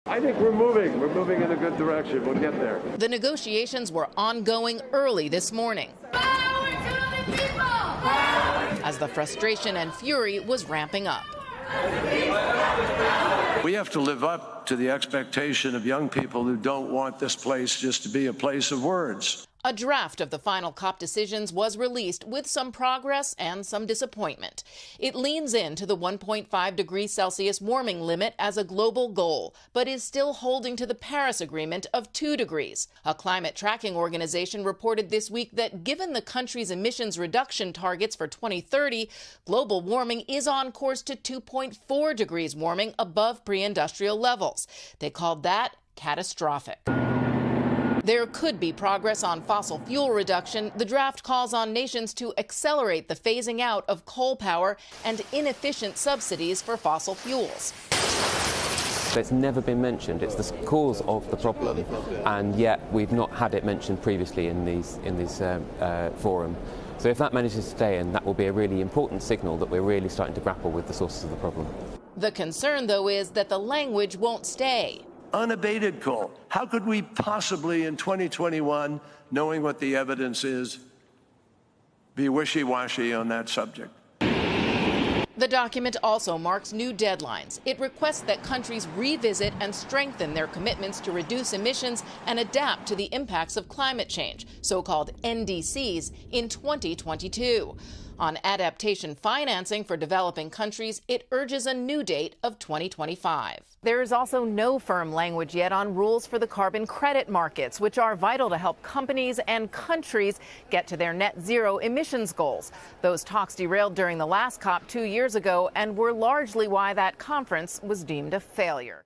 I think we're moving in a good direction. We'll get there. The negotiations were ongoing early this morning, Power to the people! as the frustration and fury was ramping up. We have to live up to the expectation of young people who don't want this place just to be a place of words. A draft of the final COP decisions was released with some progress and some disappointment. It leans into the 1.5 degrees Celsius warming limit as a global goal, but is still holding to the Paris Agreement of 2 degrees. A climate tracking organization reported this week that given the country's emissions reduction targets for 2030, global warming is on course to 2.4 degrees warming above pre-industrial levels. They called that catastrophic. There could be progress on fossil fuel reduction. The draft calls on nations to accelerate the phasing out of coal power and inefficient subsidies for fossil fuels. It's never been mentioned. It's the cause of the problem, and yet we've not had it mentioned previously in these forum. So if that manages to stay in, that will be a really important signal that we're really starting to grapple with the sources of the problem. The concern, though, is that the language won't stay. Unabated coal. How could we possibly in 2021, knowing what the evidence is, be wishy-washy on that subject? The document also marks new deadlines. It requests that countries revisit and strengthen their commitments to reduce emissions and adapt to the impacts of climate change, so-called NDCs, in 2022. On adaptation financing for developing countries, it urges a new date of 2025. There is also no firm language yet on rules for the carbon credit markets, which are vital to help companies and countries get to their net zero emissions goals. Those talks derailed during the last COP 2 years ago and were largely why that conference was deemed a failure.